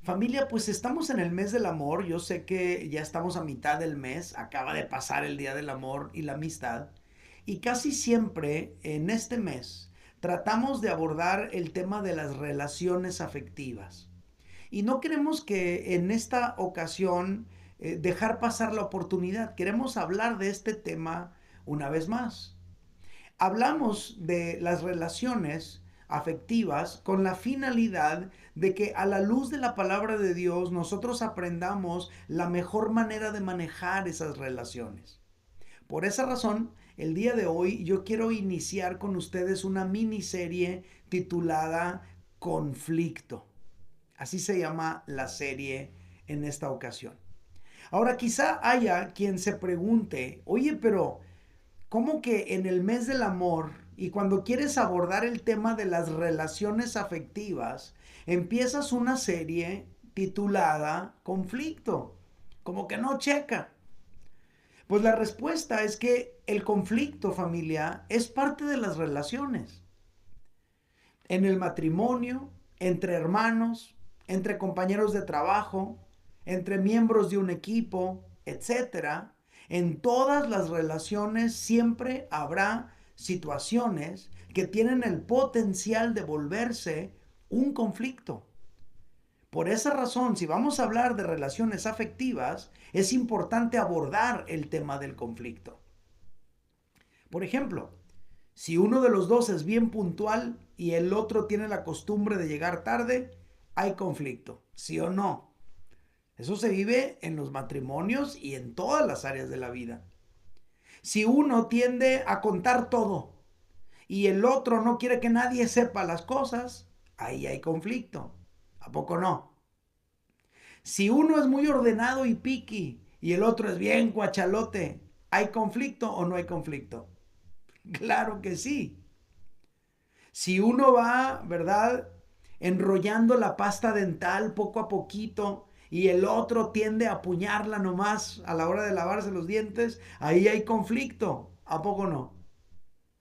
Familia, pues estamos en el mes del amor. Yo sé que ya estamos a mitad del mes. Acaba de pasar el Día del Amor y la Amistad. Y casi siempre en este mes tratamos de abordar el tema de las relaciones afectivas. Y no queremos que en esta ocasión dejar pasar la oportunidad. Queremos hablar de este tema una vez más. Hablamos de las relaciones afectivas con la finalidad de que a la luz de la palabra de Dios nosotros aprendamos la mejor manera de manejar esas relaciones. Por esa razón, el día de hoy yo quiero iniciar con ustedes una miniserie titulada Conflicto. Así se llama la serie en esta ocasión. Ahora quizá haya quien se pregunte, oye, pero ¿cómo que en el mes del amor y cuando quieres abordar el tema de las relaciones afectivas, empiezas una serie titulada Conflicto? Como que no checa. Pues la respuesta es que el conflicto, familia, es parte de las relaciones. En el matrimonio, entre hermanos, entre compañeros de trabajo, entre miembros de un equipo, etcétera. En todas las relaciones siempre habrá situaciones que tienen el potencial de volverse un conflicto. Por esa razón, si vamos a hablar de relaciones afectivas, es importante abordar el tema del conflicto. Por ejemplo, si uno de los dos es bien puntual y el otro tiene la costumbre de llegar tarde, hay conflicto, ¿sí o no? Eso se vive en los matrimonios y en todas las áreas de la vida. Si uno tiende a contar todo y el otro no quiere que nadie sepa las cosas, ahí hay conflicto. ¿A poco no? Si uno es muy ordenado y picky y el otro es bien cuachalote, ¿hay conflicto o no hay conflicto? Claro que sí. Si uno va, ¿verdad? Enrollando la pasta dental poco a poquito y el otro tiende a apuñarla nomás a la hora de lavarse los dientes, ahí hay conflicto. ¿A poco no?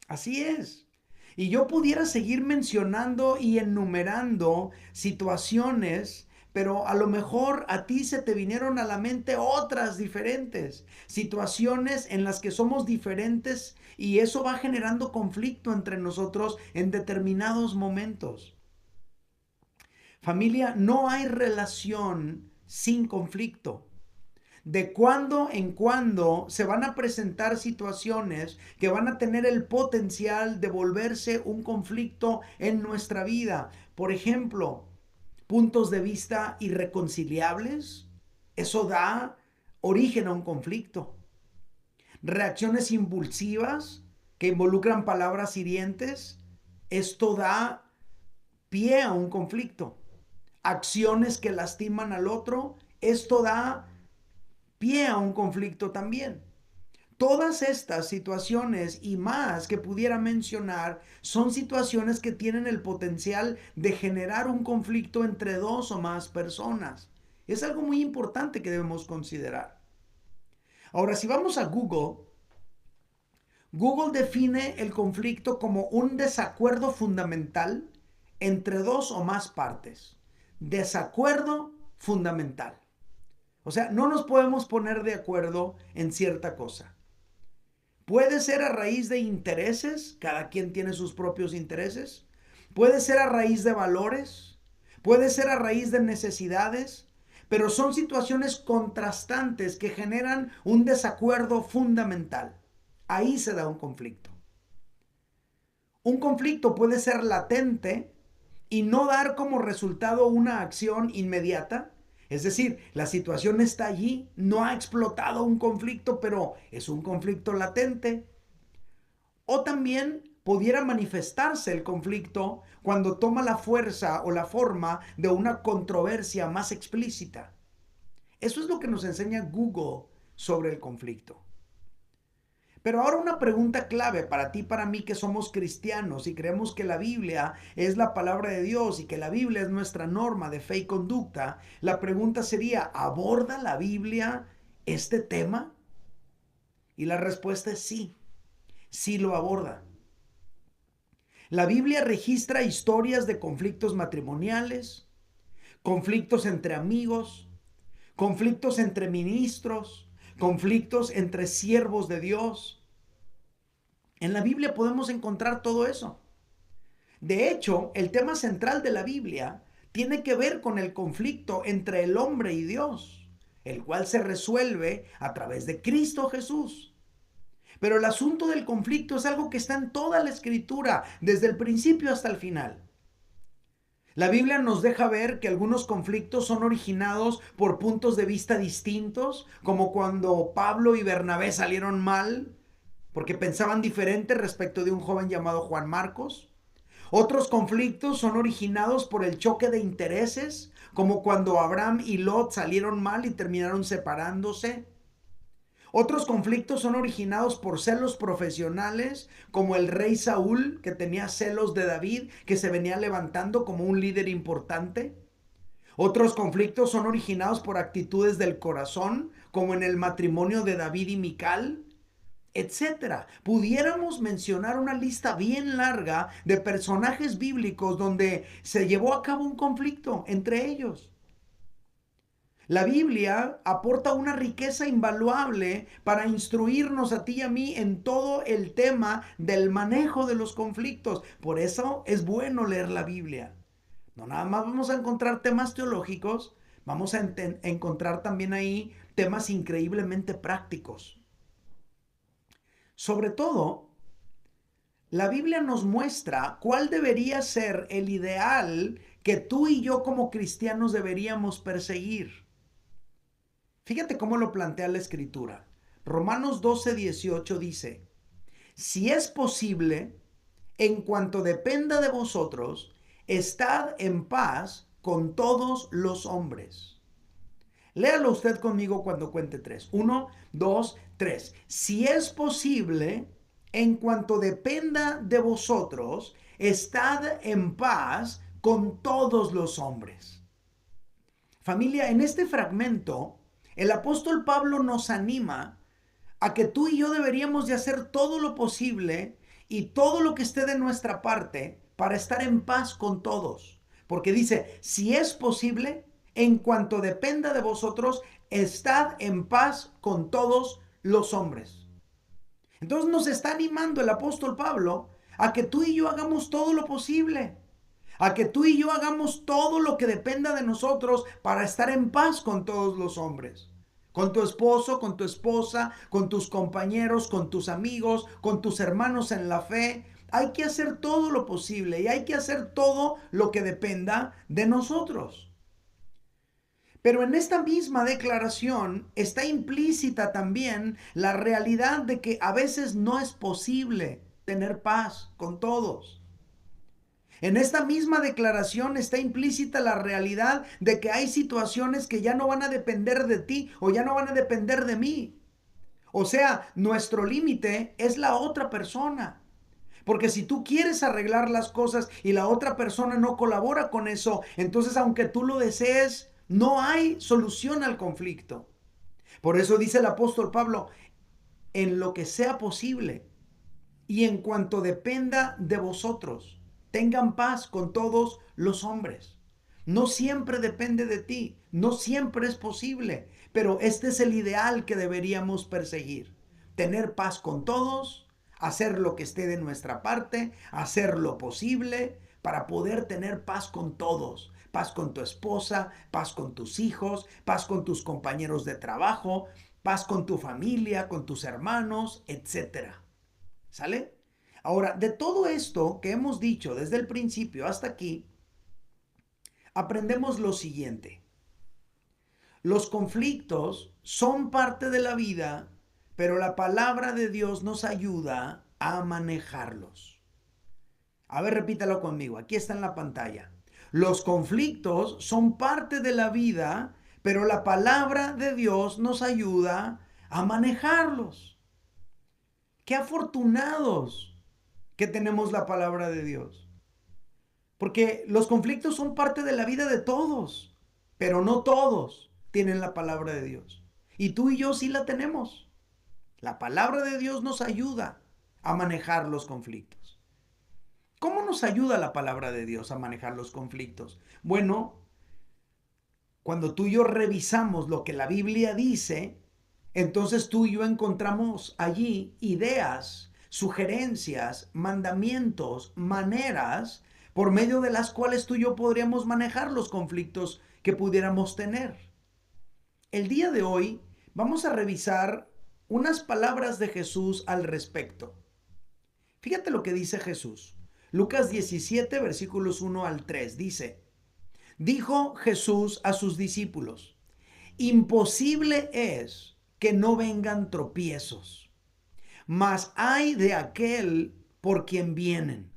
Así es. Y yo pudiera seguir mencionando y enumerando situaciones, pero a lo mejor a ti se te vinieron a la mente otras diferentes, situaciones en las que somos diferentes y eso va generando conflicto entre nosotros en determinados momentos. Familia, no hay relación sin conflicto. De cuando en cuando se van a presentar situaciones que van a tener el potencial de volverse un conflicto en nuestra vida. Por ejemplo, puntos de vista irreconciliables. Eso da origen a un conflicto. Reacciones impulsivas que involucran palabras hirientes. Esto da pie a un conflicto. Acciones que lastiman al otro. Esto da pie a un conflicto también. Todas estas situaciones y más que pudiera mencionar son situaciones que tienen el potencial de generar un conflicto entre dos o más personas. Es algo muy importante que debemos considerar. Ahora, si vamos a Google, Google define el conflicto como un desacuerdo fundamental entre dos o más partes. Desacuerdo fundamental. O sea, no nos podemos poner de acuerdo en cierta cosa. Puede ser a raíz de intereses, cada quien tiene sus propios intereses. Puede ser a raíz de valores, puede ser a raíz de necesidades, pero son situaciones contrastantes que generan un desacuerdo fundamental. Ahí se da un conflicto. Un conflicto puede ser latente y no dar como resultado una acción inmediata. Es decir, la situación está allí, no ha explotado un conflicto, pero es un conflicto latente. O también pudiera manifestarse el conflicto cuando toma la fuerza o la forma de una controversia más explícita. Eso es lo que nos enseña Google sobre el conflicto. Pero ahora una pregunta clave para ti y para mí que somos cristianos y creemos que la Biblia es la palabra de Dios y que la Biblia es nuestra norma de fe y conducta. La pregunta sería, ¿aborda la Biblia este tema? Y la respuesta es sí, sí lo aborda. La Biblia registra historias de conflictos matrimoniales, conflictos entre amigos, conflictos entre ministros, conflictos entre siervos de Dios. En la Biblia podemos encontrar todo eso. De hecho, el tema central de la Biblia tiene que ver con el conflicto entre el hombre y Dios, el cual se resuelve a través de Cristo Jesús. Pero el asunto del conflicto es algo que está en toda la Escritura, desde el principio hasta el final. La Biblia nos deja ver que algunos conflictos son originados por puntos de vista distintos, como cuando Pablo y Bernabé salieron mal porque pensaban diferente respecto de un joven llamado Juan Marcos. Otros conflictos son originados por el choque de intereses, como cuando Abraham y Lot salieron mal y terminaron separándose. Otros conflictos son originados por celos profesionales, como el rey Saúl, que tenía celos de David, que se venía levantando como un líder importante. Otros conflictos son originados por actitudes del corazón, como en el matrimonio de David y Mical, etcétera. Pudiéramos mencionar una lista bien larga de personajes bíblicos donde se llevó a cabo un conflicto entre ellos. La Biblia aporta una riqueza invaluable para instruirnos a ti y a mí en todo el tema del manejo de los conflictos. Por eso es bueno leer la Biblia. No nada más vamos a encontrar temas teológicos, vamos a encontrar también ahí temas increíblemente prácticos. Sobre todo, la Biblia nos muestra cuál debería ser el ideal que tú y yo como cristianos deberíamos perseguir. Fíjate cómo lo plantea la Escritura. Romanos 12:18 dice, si es posible, en cuanto dependa de vosotros, estad en paz con todos los hombres. Léalo usted conmigo cuando cuente tres. 1, 2, 3. Si es posible, en cuanto dependa de vosotros, estad en paz con todos los hombres. Familia, en este fragmento, el apóstol Pablo nos anima a que tú y yo deberíamos de hacer todo lo posible y todo lo que esté de nuestra parte para estar en paz con todos. Porque dice, si es posible, en cuanto dependa de vosotros, estad en paz con todos los hombres. Entonces nos está animando el apóstol Pablo a que tú y yo hagamos todo lo posible, a que tú y yo hagamos todo lo que dependa de nosotros para estar en paz con todos los hombres. Con tu esposo, con tu esposa, con tus compañeros, con tus amigos, con tus hermanos en la fe. Hay que hacer todo lo posible y hay que hacer todo lo que dependa de nosotros. Pero en esta misma declaración está implícita también la realidad de que a veces no es posible tener paz con todos. En esta misma declaración está implícita la realidad de que hay situaciones que ya no van a depender de ti o ya no van a depender de mí. O sea, nuestro límite es la otra persona. Porque si tú quieres arreglar las cosas y la otra persona no colabora con eso, entonces aunque tú lo desees, no hay solución al conflicto. Por eso dice el apóstol Pablo, en lo que sea posible y en cuanto dependa de vosotros, tengan paz con todos los hombres. No siempre depende de ti, no siempre es posible, pero este es el ideal que deberíamos perseguir. Tener paz con todos, hacer lo que esté de nuestra parte, hacer lo posible para poder tener paz con todos. Paz con tu esposa, paz con tus hijos, paz con tus compañeros de trabajo, paz con tu familia, con tus hermanos, etcétera. ¿Sale? Ahora, de todo esto que hemos dicho desde el principio hasta aquí, aprendemos lo siguiente. Los conflictos son parte de la vida, pero la palabra de Dios nos ayuda a manejarlos. A ver, repítalo conmigo. Aquí está en la pantalla. Los conflictos son parte de la vida, pero la palabra de Dios nos ayuda a manejarlos. ¡Qué afortunados que tenemos la palabra de Dios! Porque los conflictos son parte de la vida de todos, pero no todos tienen la palabra de Dios. Y tú y yo sí la tenemos. La palabra de Dios nos ayuda a manejar los conflictos. ¿Cómo nos ayuda la palabra de Dios a manejar los conflictos? Bueno, Cuando tú y yo revisamos lo que la Biblia dice, entonces tú y yo encontramos allí ideas, sugerencias, mandamientos, maneras por medio de las cuales tú y yo podríamos manejar los conflictos que pudiéramos tener. El día de hoy vamos a revisar unas palabras de Jesús al respecto. Fíjate lo que dice Jesús. Lucas 17, versículos 1 al 3 dice: Dijo Jesús a sus discípulos: Imposible es que no vengan tropiezos, mas ay de aquel por quien vienen.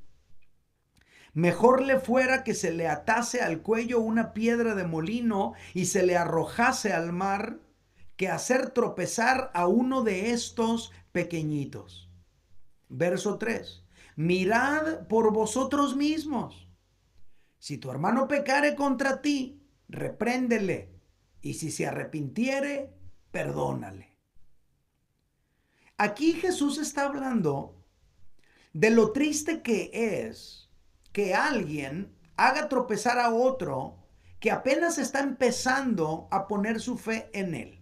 Mejor le fuera que se le atase al cuello una piedra de molino y se le arrojase al mar, que hacer tropezar a uno de estos pequeñitos. Verso 3. Mirad por vosotros mismos. Si tu hermano pecare contra ti, repréndele, y si se arrepintiere, perdónale. Aquí Jesús está hablando de lo triste que es que alguien haga tropezar a otro que apenas está empezando a poner su fe en él.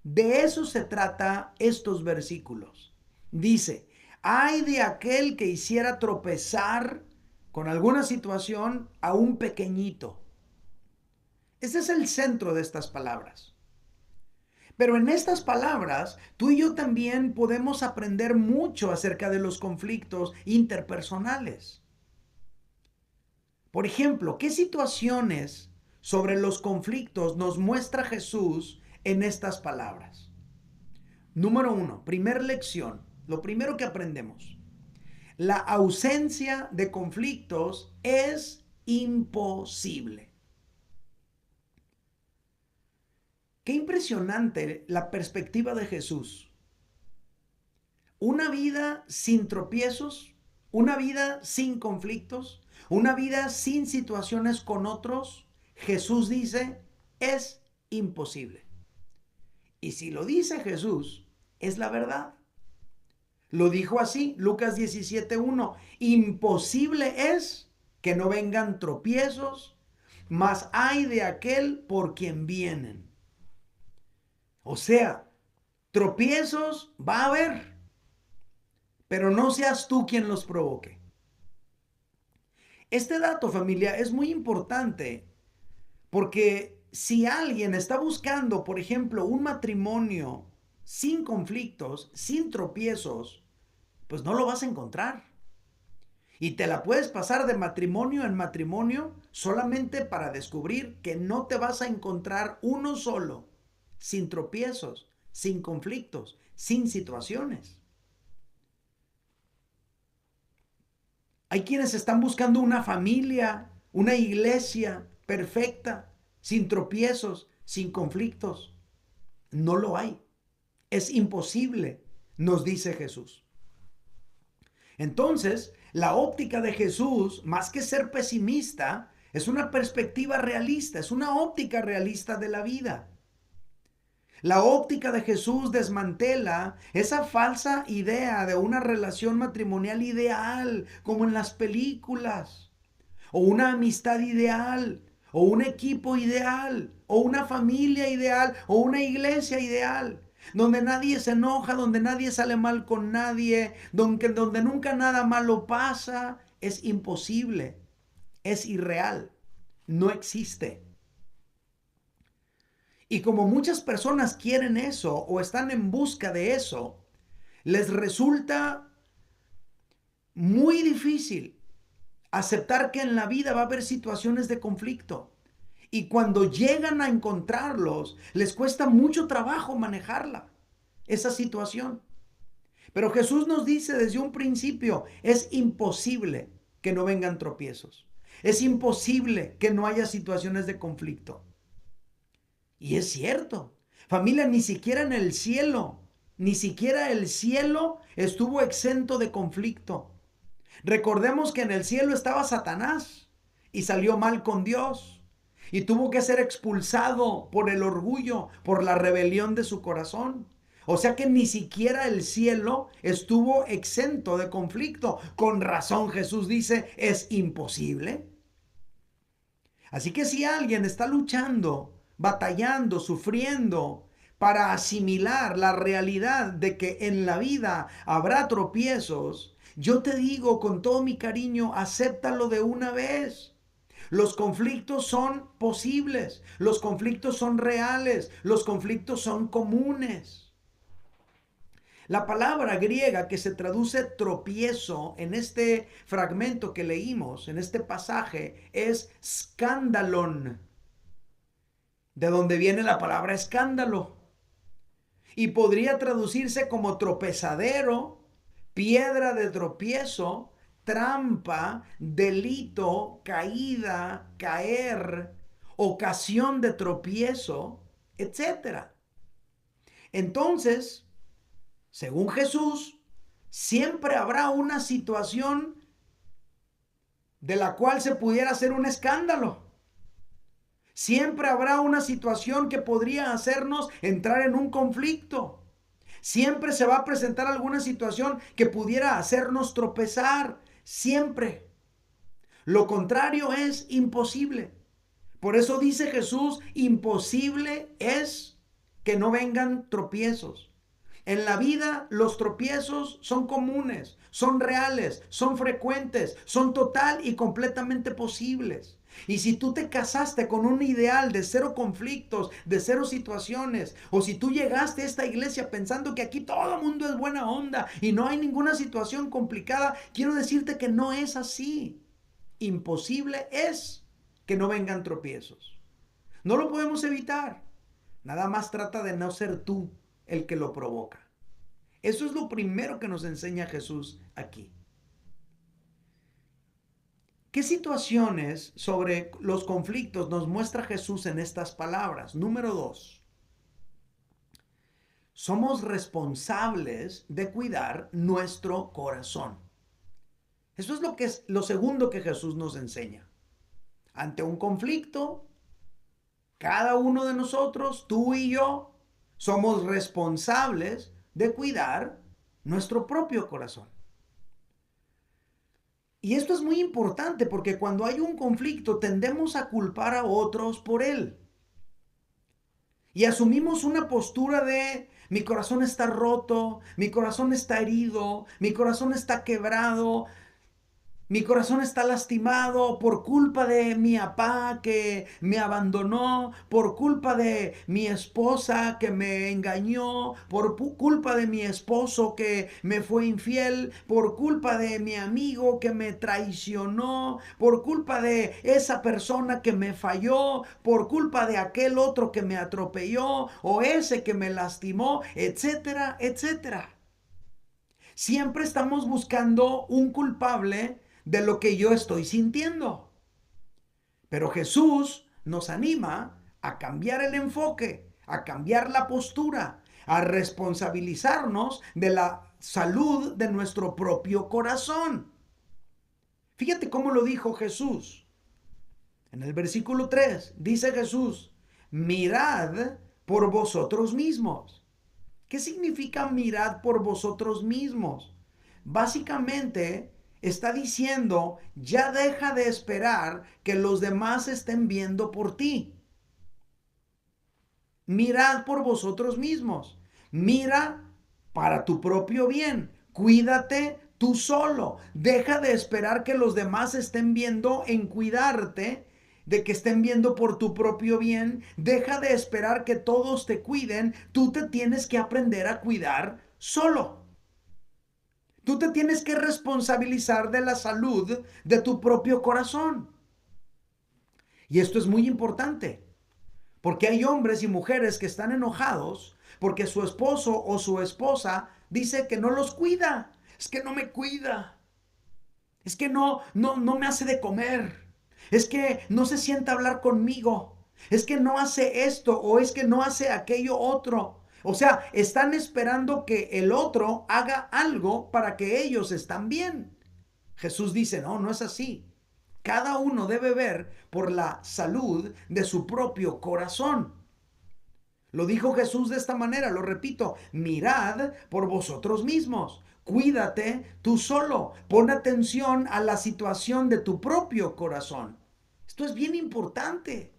De eso se trata estos versículos. Dice: ay de aquel que hiciera tropezar con alguna situación a un pequeñito. Ese es el centro de estas palabras. Pero en estas palabras, tú y yo también podemos aprender mucho acerca de los conflictos interpersonales. Por ejemplo, ¿qué situaciones sobre los conflictos nos muestra Jesús en estas palabras? Número 1, primer lección, lo primero que aprendemos: la ausencia de conflictos es imposible. Qué impresionante la perspectiva de Jesús. Una vida sin tropiezos, una vida sin conflictos, una vida sin situaciones con otros, Jesús dice, es imposible. Y si lo dice Jesús, es la verdad. Lo dijo así, Lucas 17:1. Imposible es que no vengan tropiezos, mas ay de aquel por quien vienen. O sea, tropiezos va a haber, pero no seas tú quien los provoque. Este dato, familia, es muy importante porque si alguien está buscando, por ejemplo, un matrimonio sin conflictos, sin tropiezos, pues no lo vas a encontrar. Y te la puedes pasar de matrimonio en matrimonio solamente para descubrir que no te vas a encontrar uno solo, sin tropiezos, sin conflictos, sin situaciones. Hay quienes están buscando una familia, una iglesia perfecta, sin tropiezos, sin conflictos. No lo hay. Es imposible, nos dice Jesús. Entonces, la óptica de Jesús, más que ser pesimista, es una perspectiva realista, es una óptica realista de la vida. La óptica de Jesús desmantela esa falsa idea de una relación matrimonial ideal, como en las películas, o una amistad ideal, o un equipo ideal, o una familia ideal, o una iglesia ideal, donde nadie se enoja, donde nadie sale mal con nadie, donde nunca nada malo pasa. Es imposible, es irreal, no existe. Y como muchas personas quieren eso o están en busca de eso, les resulta muy difícil aceptar que en la vida va a haber situaciones de conflicto. Y cuando llegan a encontrarlos, les cuesta mucho trabajo manejarla, esa situación. Pero Jesús nos dice desde un principio, es imposible que no vengan tropiezos. Es imposible que no haya situaciones de conflicto. Y es cierto, familia, ni siquiera en el cielo, ni siquiera el cielo estuvo exento de conflicto. Recordemos que en el cielo estaba Satanás y salió mal con Dios y tuvo que ser expulsado por el orgullo, por la rebelión de su corazón. O sea que ni siquiera el cielo estuvo exento de conflicto. Con razón Jesús dice, es imposible. Así que si alguien está luchando batallando, sufriendo para asimilar la realidad de que en la vida habrá tropiezos, yo te digo con todo mi cariño, acéptalo de una vez. Los conflictos son posibles, los conflictos son reales, los conflictos son comunes. La palabra griega que se traduce tropiezo en este fragmento que leímos, en este pasaje, es skandalon, de donde viene la palabra escándalo. Y podría traducirse como tropezadero, piedra de tropiezo, trampa, delito, caída, caer, ocasión de tropiezo, etcétera. Entonces, según Jesús, siempre habrá una situación de la cual se pudiera hacer un escándalo. Siempre habrá una situación que podría hacernos entrar en un conflicto. Siempre se va a presentar alguna situación que pudiera hacernos tropezar. Siempre. Lo contrario es imposible. Por eso dice Jesús, imposible es que no vengan tropiezos. En la vida los tropiezos son comunes, son reales, son frecuentes, son total y completamente posibles. Y si tú te casaste con un ideal de cero conflictos, de cero situaciones, o si tú llegaste a esta iglesia pensando que aquí todo el mundo es buena onda y no hay ninguna situación complicada, quiero decirte que no es así. Imposible es que no vengan tropiezos. No lo podemos evitar. Nada más trata de no ser tú el que lo provoca. Eso es lo primero que nos enseña Jesús aquí. ¿Qué situaciones sobre los conflictos nos muestra Jesús en estas palabras? Número 2. Somos responsables de cuidar nuestro corazón. Eso es lo segundo que Jesús nos enseña. Ante un conflicto, cada uno de nosotros, tú y yo, somos responsables de cuidar nuestro propio corazón. Y esto es muy importante porque cuando hay un conflicto tendemos a culpar a otros por él. Y asumimos una postura de mi corazón está roto, mi corazón está herido, mi corazón está quebrado, mi corazón está lastimado por culpa de mi papá que me abandonó, por culpa de mi esposa que me engañó, por culpa de mi esposo que me fue infiel, por culpa de mi amigo que me traicionó, por culpa de esa persona que me falló, por culpa de aquel otro que me atropelló o ese que me lastimó, etcétera, etcétera. Siempre estamos buscando un culpable de lo que yo estoy sintiendo. Pero Jesús nos anima a cambiar el enfoque, a cambiar la postura, a responsabilizarnos de la salud de nuestro propio corazón. Fíjate cómo lo dijo Jesús. En el versículo 3 dice Jesús, mirad por vosotros mismos. ¿Qué significa mirad por vosotros mismos? Básicamente está diciendo, ya deja de esperar que los demás estén viendo por ti. Mirad por vosotros mismos. Mira para tu propio bien. Cuídate tú solo. Deja de esperar que los demás estén viendo en cuidarte, de que estén viendo por tu propio bien. Deja de esperar que todos te cuiden. Tú te tienes que aprender a cuidar solo. Tú te tienes que responsabilizar de la salud de tu propio corazón. Y esto es muy importante, porque hay hombres y mujeres que están enojados porque su esposo o su esposa dice que no los cuida. Es que no me cuida. Es que no me hace de comer. Es que no se sienta a hablar conmigo. Es que no hace esto o es que no hace aquello otro. O sea, están esperando que el otro haga algo para que ellos estén bien. Jesús dice, no, no es así. Cada uno debe ver por la salud de su propio corazón. Lo dijo Jesús de esta manera, lo repito, mirad por vosotros mismos. Cuídate tú solo. Pon atención a la situación de tu propio corazón. Esto es bien importante.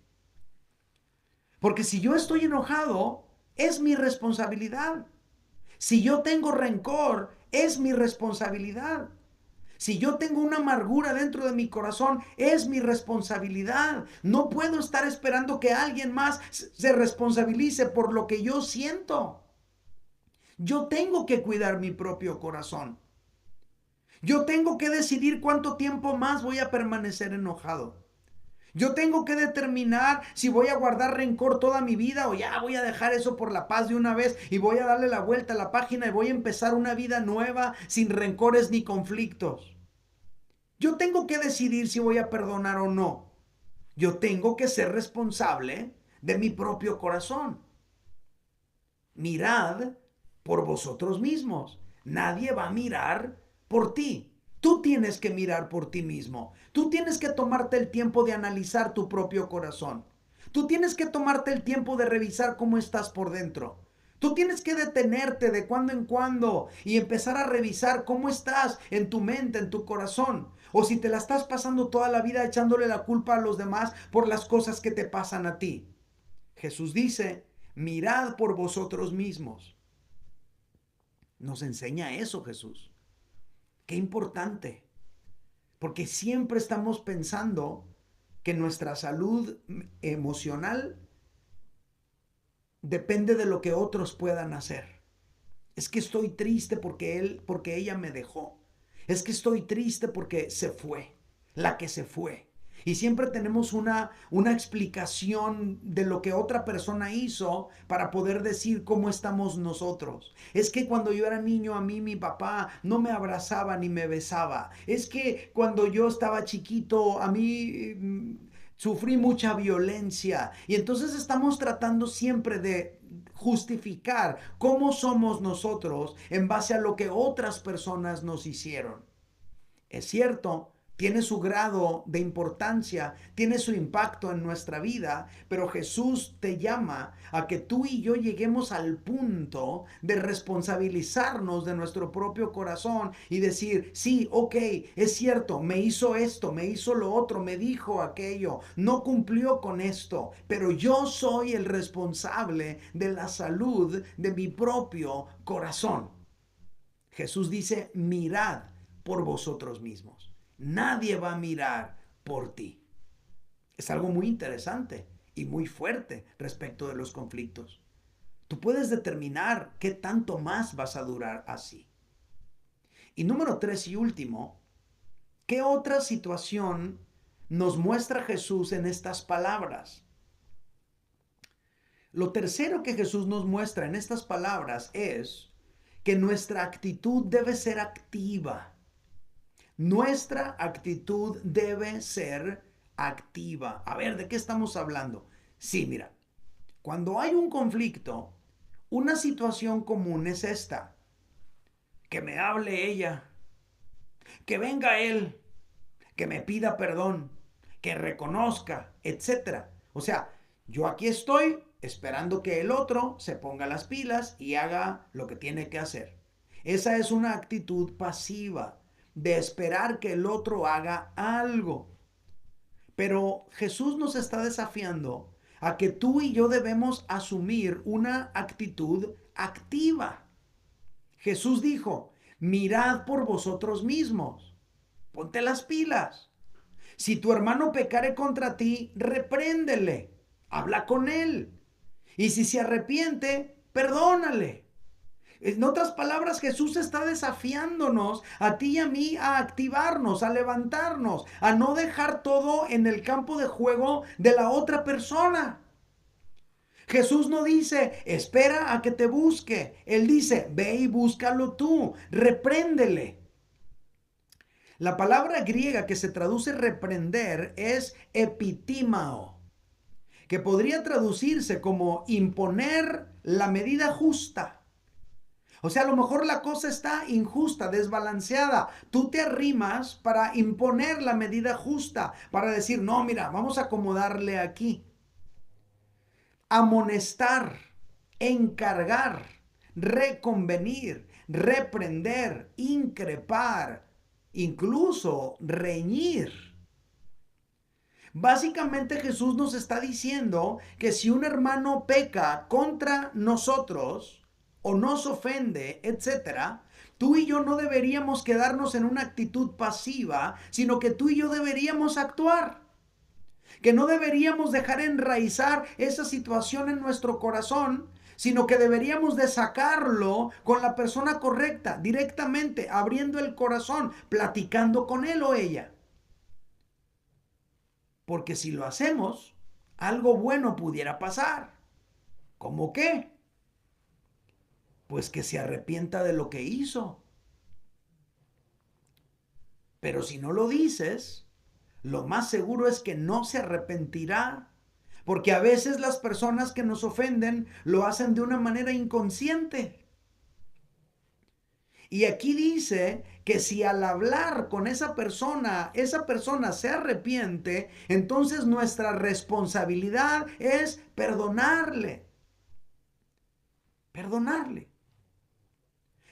Porque si yo estoy enojado, es mi responsabilidad. Si yo tengo rencor, es mi responsabilidad. Si yo tengo una amargura dentro de mi corazón, es mi responsabilidad. No puedo estar esperando que alguien más se responsabilice por lo que yo siento. Yo tengo que cuidar mi propio corazón. Yo tengo que decidir cuánto tiempo más voy a permanecer enojado. Yo tengo que determinar si voy a guardar rencor toda mi vida o ya voy a dejar eso por la paz de una vez y voy a darle la vuelta a la página y voy a empezar una vida nueva sin rencores ni conflictos. Yo tengo que decidir si voy a perdonar o no. Yo tengo que ser responsable de mi propio corazón. Mirad por vosotros mismos. Nadie va a mirar por ti. Tú tienes que mirar por ti mismo. Tú tienes que tomarte el tiempo de analizar tu propio corazón. Tú tienes que tomarte el tiempo de revisar cómo estás por dentro. Tú tienes que detenerte de cuando en cuando y empezar a revisar cómo estás en tu mente, en tu corazón. O si te la estás pasando toda la vida echándole la culpa a los demás por las cosas que te pasan a ti. Jesús dice, mirad por vosotros mismos. Nos enseña eso Jesús. Qué importante. Porque siempre estamos pensando que nuestra salud emocional depende de lo que otros puedan hacer. Es que estoy triste porque ella me dejó. Es que estoy triste porque se fue, la que se fue. Y siempre tenemos una explicación de lo que otra persona hizo para poder decir cómo estamos nosotros. Es que cuando yo era niño a mí mi papá no me abrazaba ni me besaba. Es que cuando yo estaba chiquito a mí sufrí mucha violencia. Y entonces estamos tratando siempre de justificar cómo somos nosotros en base a lo que otras personas nos hicieron. Es cierto, tiene su grado de importancia, tiene su impacto en nuestra vida, pero Jesús te llama a que tú y yo lleguemos al punto de responsabilizarnos de nuestro propio corazón y decir, sí, ok, es cierto, me hizo esto, me hizo lo otro, me dijo aquello, no cumplió con esto, pero yo soy el responsable de la salud de mi propio corazón. Jesús dice, mirad por vosotros mismos. Nadie va a mirar por ti. Es algo muy interesante y muy fuerte respecto de los conflictos. Tú puedes determinar qué tanto más vas a durar así. Y número 3 y último, ¿qué otra situación nos muestra Jesús en estas palabras? Lo tercero que Jesús nos muestra en estas palabras es que nuestra actitud debe ser activa. Nuestra actitud debe ser activa. A ver, ¿de qué estamos hablando? Sí, mira, cuando hay un conflicto, una situación común es esta. Que me hable ella, que venga él, que me pida perdón, que reconozca, etcétera. O sea, yo aquí estoy esperando que el otro se ponga las pilas y haga lo que tiene que hacer. Esa es una actitud pasiva de esperar que el otro haga algo. Pero Jesús nos está desafiando a que tú y yo debemos asumir una actitud activa. Jesús dijo, mirad por vosotros mismos, ponte las pilas. Si tu hermano pecare contra ti, repréndele, habla con él. Y si se arrepiente, perdónale. En otras palabras, Jesús está desafiándonos a ti y a mí a activarnos, a levantarnos, a no dejar todo en el campo de juego de la otra persona. Jesús no dice, espera a que te busque. Él dice, ve y búscalo tú, repréndele. La palabra griega que se traduce reprender es epitímao, que podría traducirse como imponer la medida justa. O sea, a lo mejor la cosa está injusta, desbalanceada. Tú te arrimas para imponer la medida justa, para decir, no, mira, vamos a acomodarle aquí. Amonestar, encargar, reconvenir, reprender, increpar, incluso reñir. Básicamente Jesús nos está diciendo que si un hermano peca contra nosotros o nos ofende, etcétera, tú y yo no deberíamos quedarnos en una actitud pasiva, sino que tú y yo deberíamos actuar. Que no deberíamos dejar enraizar esa situación en nuestro corazón, sino que deberíamos de sacarlo con la persona correcta, directamente, abriendo el corazón, platicando con él o ella. Porque si lo hacemos, algo bueno pudiera pasar. ¿Cómo qué? Pues que se arrepienta de lo que hizo. Pero si no lo dices, lo más seguro es que no se arrepentirá. Porque a veces las personas que nos ofenden lo hacen de una manera inconsciente. Y aquí dice que si al hablar con esa persona se arrepiente, entonces nuestra responsabilidad es perdonarle. Perdonarle.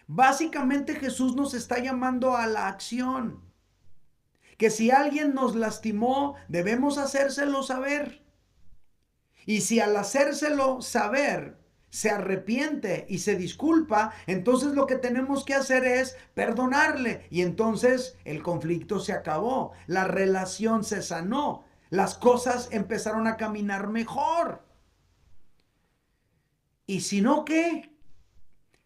Básicamente Jesús nos está llamando a la acción. Que si alguien nos lastimó, debemos hacérselo saber. Y si al hacérselo saber se arrepiente y se disculpa, entonces lo que tenemos que hacer es perdonarle. Y entonces el conflicto se acabó, la relación se sanó, las cosas empezaron a caminar mejor. ¿Y si no qué?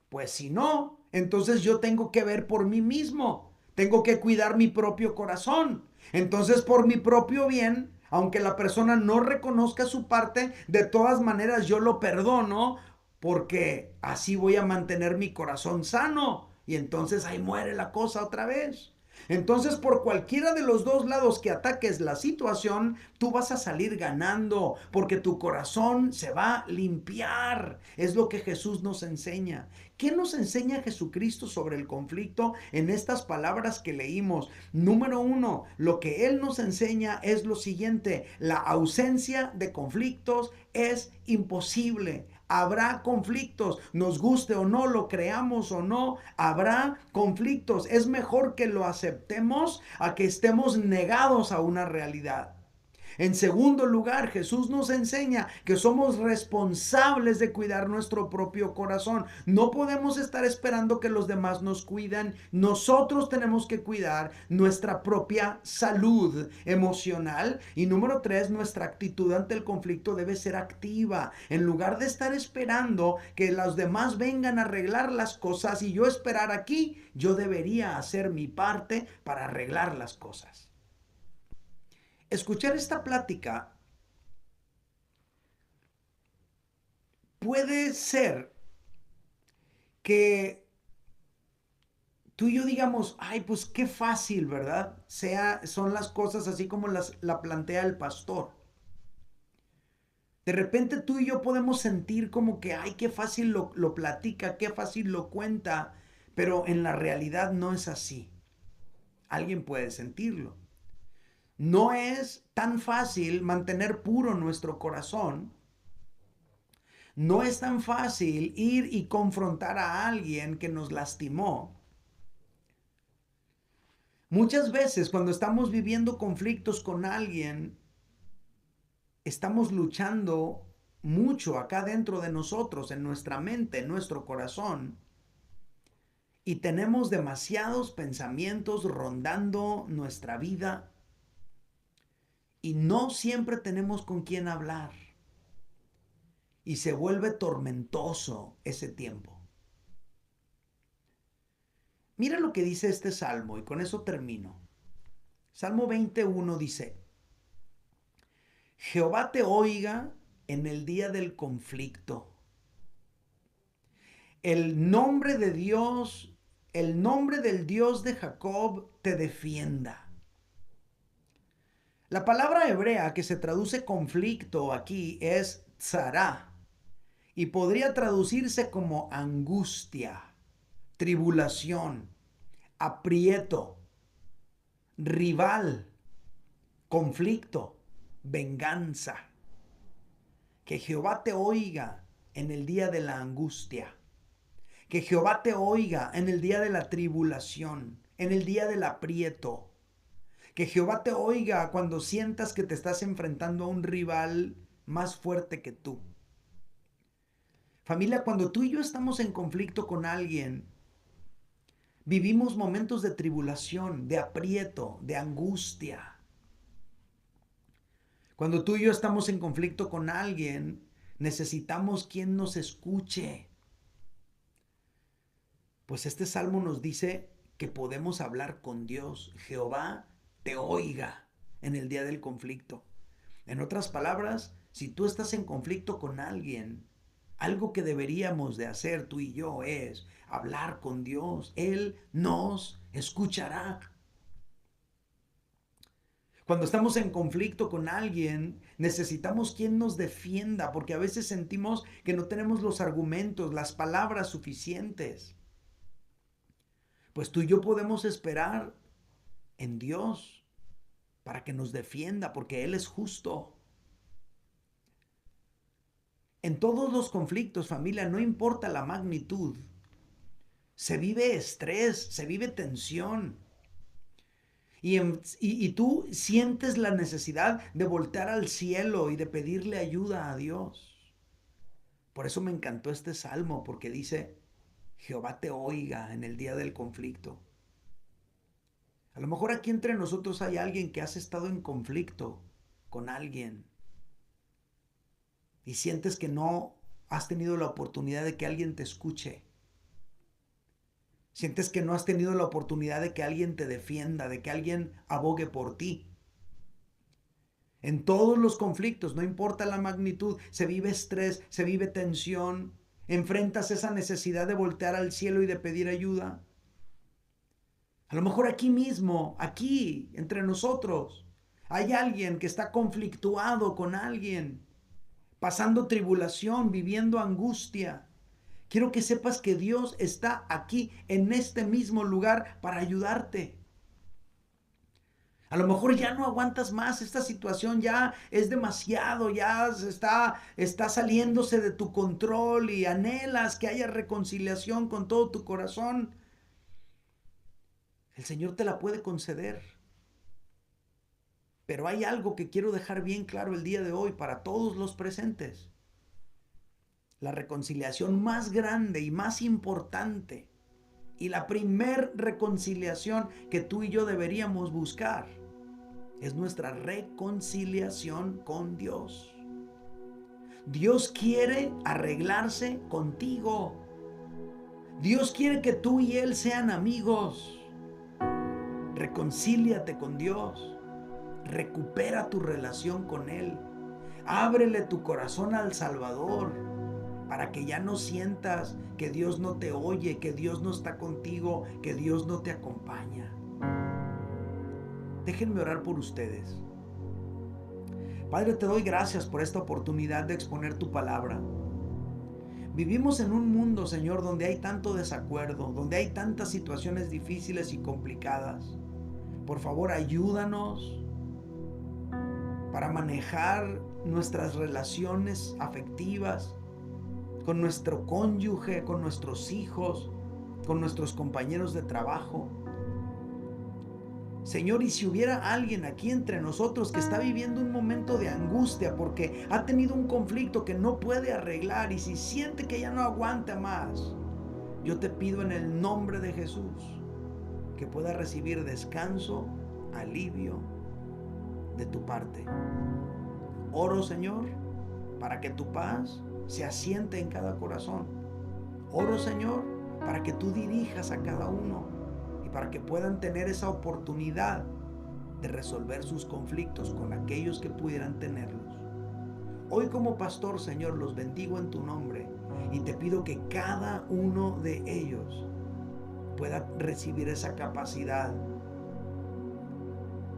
Pues si no, entonces yo tengo que ver por mí mismo. Tengo que cuidar mi propio corazón. Entonces, por mi propio bien, aunque la persona no reconozca su parte, de todas maneras yo lo perdono porque así voy a mantener mi corazón sano. Y entonces ahí muere la cosa otra vez. Entonces, por cualquiera de los dos lados que ataques la situación, tú vas a salir ganando, porque tu corazón se va a limpiar. Es lo que Jesús nos enseña. ¿Qué nos enseña Jesucristo sobre el conflicto en estas palabras que leímos? Número uno, lo que Él nos enseña es lo siguiente: la ausencia de conflictos es imposible. Habrá conflictos, nos guste o no, lo creamos o no, habrá conflictos. Es mejor que lo aceptemos a que estemos negados a una realidad. En segundo lugar, Jesús nos enseña que somos responsables de cuidar nuestro propio corazón. No podemos estar esperando que los demás nos cuiden. Nosotros tenemos que cuidar nuestra propia salud emocional. Y número tres, nuestra actitud ante el conflicto debe ser activa. En lugar de estar esperando que los demás vengan a arreglar las cosas y yo esperar aquí, yo debería hacer mi parte para arreglar las cosas. Escuchar esta plática puede ser que tú y yo digamos, ay, pues qué fácil, ¿verdad? Son las cosas así como la plantea el pastor. De repente tú y yo podemos sentir como que, ay, qué fácil lo platica, qué fácil lo cuenta, pero en la realidad no es así. Alguien puede sentirlo. No es tan fácil mantener puro nuestro corazón. No es tan fácil ir y confrontar a alguien que nos lastimó. Muchas veces cuando estamos viviendo conflictos con alguien, estamos luchando mucho acá dentro de nosotros, en nuestra mente, en nuestro corazón, y tenemos demasiados pensamientos rondando nuestra vida y no siempre tenemos con quién hablar. Y se vuelve tormentoso ese tiempo. Mira lo que dice este salmo y con eso termino. Salmo 21 dice: Jehová te oiga en el día del conflicto. El nombre de Dios, el nombre del Dios de Jacob te defienda. La palabra hebrea que se traduce conflicto aquí es tzara y podría traducirse como angustia, tribulación, aprieto, rival, conflicto, venganza. Que Jehová te oiga en el día de la angustia. Que Jehová te oiga en el día de la tribulación, en el día del aprieto. Que Jehová te oiga cuando sientas que te estás enfrentando a un rival más fuerte que tú. Familia, cuando tú y yo estamos en conflicto con alguien, vivimos momentos de tribulación, de aprieto, de angustia. Cuando tú y yo estamos en conflicto con alguien, necesitamos quien nos escuche. Pues este salmo nos dice que podemos hablar con Dios. Jehová te oiga en el día del conflicto. En otras palabras, si tú estás en conflicto con alguien, algo que deberíamos de hacer tú y yo es hablar con Dios. Él nos escuchará. Cuando estamos en conflicto con alguien, necesitamos quien nos defienda, porque a veces sentimos que no tenemos los argumentos, las palabras suficientes. Pues tú y yo podemos esperar en Dios para que nos defienda, porque Él es justo. En todos los conflictos, familia, no importa la magnitud, se vive estrés, se vive tensión. Y tú sientes la necesidad de voltear al cielo y de pedirle ayuda a Dios. Por eso me encantó este salmo, porque dice, Jehová te oiga en el día del conflicto. A lo mejor aquí entre nosotros hay alguien que has estado en conflicto con alguien y sientes que no has tenido la oportunidad de que alguien te escuche. Sientes que no has tenido la oportunidad de que alguien te defienda, de que alguien abogue por ti. En todos los conflictos, no importa la magnitud, se vive estrés, se vive tensión, enfrentas esa necesidad de voltear al cielo y de pedir ayuda. A lo mejor aquí mismo, aquí, entre nosotros, hay alguien que está conflictuado con alguien, pasando tribulación, viviendo angustia. Quiero que sepas que Dios está aquí en este mismo lugar para ayudarte. A lo mejor ya no aguantas más, esta situación ya es demasiado, ya está saliéndose de tu control y anhelas que haya reconciliación con todo tu corazón. El Señor te la puede conceder. Pero hay algo que quiero dejar bien claro el día de hoy para todos los presentes. La reconciliación más grande y más importante y la primer reconciliación que tú y yo deberíamos buscar es nuestra reconciliación con Dios. Dios quiere arreglarse contigo. Dios quiere que tú y Él sean amigos. Reconcíliate con Dios. Recupera tu relación con Él. Ábrele tu corazón al Salvador para que ya no sientas que Dios no te oye, que Dios no está contigo, que Dios no te acompaña. Déjenme orar por ustedes. Padre, te doy gracias por esta oportunidad de exponer tu palabra. Vivimos en un mundo, Señor, donde hay tanto desacuerdo, donde hay tantas situaciones difíciles y complicadas. Por favor, ayúdanos para manejar nuestras relaciones afectivas con nuestro cónyuge, con nuestros hijos, con nuestros compañeros de trabajo. Señor, y si hubiera alguien aquí entre nosotros que está viviendo un momento de angustia porque ha tenido un conflicto que no puede arreglar y si siente que ya no aguanta más, yo te pido en el nombre de Jesús que pueda recibir descanso, alivio de tu parte. Oro, Señor, para que tu paz se asiente en cada corazón. Oro, Señor, para que tú dirijas a cada uno y para que puedan tener esa oportunidad de resolver sus conflictos con aquellos que pudieran tenerlos. Hoy como pastor, Señor, los bendigo en tu nombre y te pido que cada uno de ellos pueda recibir esa capacidad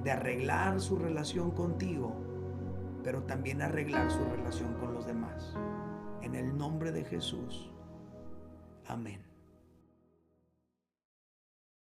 de arreglar su relación contigo, pero también arreglar su relación con los demás. En el nombre de Jesús. Amén.